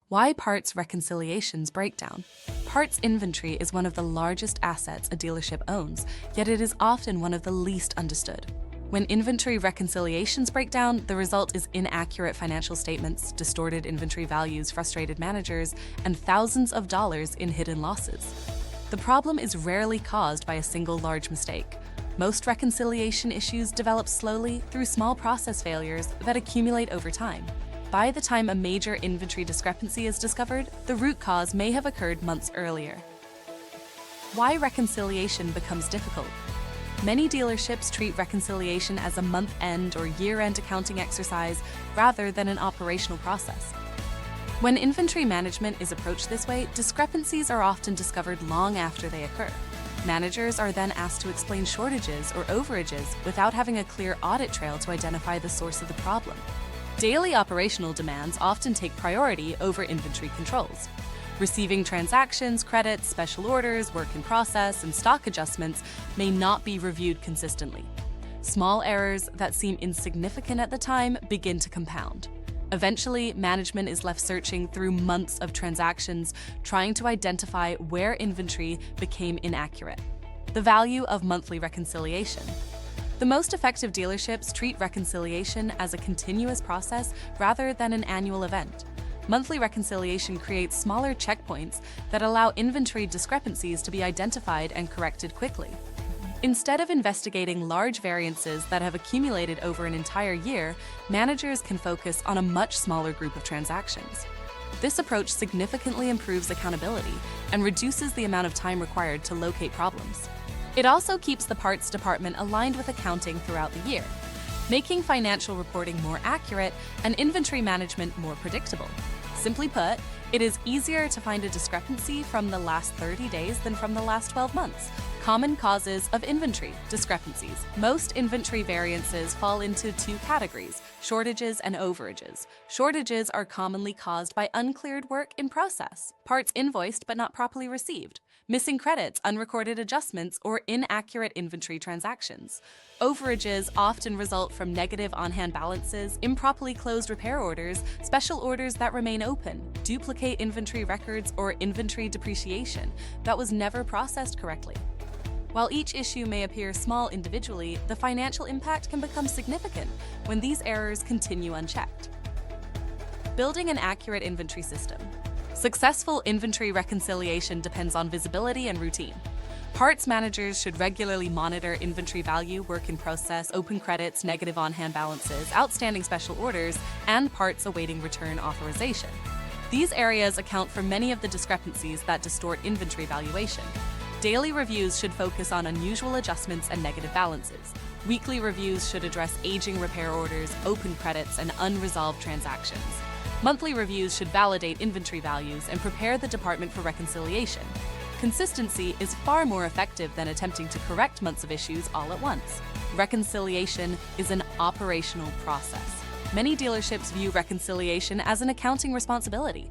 Why parts reconciliations break down. Parts inventory is one of the largest assets a dealership owns, yet it is often one of the least understood. When inventory reconciliations break down, the result is inaccurate financial statements, distorted inventory values, frustrated managers, and thousands of dollars in hidden losses. The problem is rarely caused by a single large mistake. Most reconciliation issues develop slowly through small process failures that accumulate over time. By the time a major inventory discrepancy is discovered, the root cause may have occurred months earlier. Why reconciliation becomes difficult. Many dealerships treat reconciliation as a month-end or year-end accounting exercise rather than an operational process. When inventory management is approached this way, discrepancies are often discovered long after they occur. Managers are then asked to explain shortages or overages without having a clear audit trail to identify the source of the problem. Daily operational demands often take priority over inventory controls. Receiving transactions, credits, special orders, work in process, and stock adjustments may not be reviewed consistently. Small errors that seem insignificant at the time begin to compound. Eventually, management is left searching through months of transactions, trying to identify where inventory became inaccurate. The value of monthly reconciliation. The most effective dealerships treat reconciliation as a continuous process rather than an annual event. Monthly reconciliation creates smaller checkpoints that allow inventory discrepancies to be identified and corrected quickly. Instead of investigating large variances that have accumulated over an entire year, managers can focus on a much smaller group of transactions. This approach significantly improves accountability and reduces the amount of time required to locate problems. It also keeps the parts department aligned with accounting throughout the year, making financial reporting more accurate and inventory management more predictable. Simply put, it is easier to find a discrepancy from the last 30 days than from the last 12 months. Common causes of inventory discrepancies. Most inventory variances fall into two categories: shortages and overages. Shortages are commonly caused by uncleared work in process, parts invoiced but not properly received, missing credits, unrecorded adjustments, or inaccurate inventory transactions. Overages often result from negative on-hand balances, improperly closed repair orders, special orders that remain open, duplicate inventory records, or inventory depreciation that was never processed correctly. While each issue may appear small individually, the financial impact can become significant when these errors continue unchecked. Building an accurate inventory system. Successful inventory reconciliation depends on visibility and routine. Parts managers should regularly monitor inventory value, work in process, open credits, negative on-hand balances, outstanding special orders, and parts awaiting return authorization. These areas account for many of the discrepancies that distort inventory valuation. Daily reviews should focus on unusual adjustments and negative balances. Weekly reviews should address aging repair orders, open credits, and unresolved transactions. Monthly reviews should validate inventory values and prepare the department for reconciliation. Consistency is far more effective than attempting to correct months of issues all at once. Reconciliation is an operational process. Many dealerships view reconciliation as an accounting responsibility.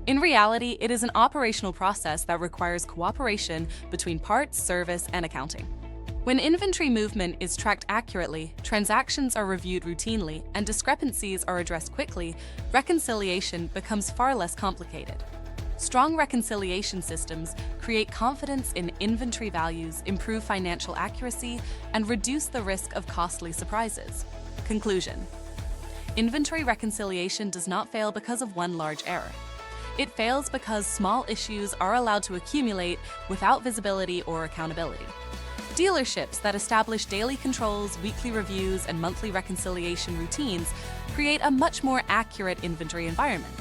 In reality, it is an operational process that requires cooperation between parts, service, and accounting. When inventory movement is tracked accurately, transactions are reviewed routinely, and discrepancies are addressed quickly, reconciliation becomes far less complicated. Strong reconciliation systems create confidence in inventory values, improve financial accuracy, and reduce the risk of costly surprises. Conclusion: inventory reconciliation does not fail because of one large error. It fails because small issues are allowed to accumulate without visibility or accountability. Dealerships that establish daily controls, weekly reviews, and monthly reconciliation routines create a much more accurate inventory environment.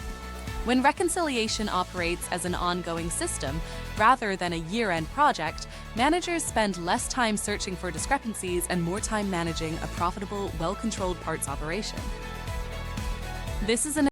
When reconciliation operates as an ongoing system rather than a year-end project, managers spend less time searching for discrepancies and more time managing a profitable, well-controlled parts operation. This is an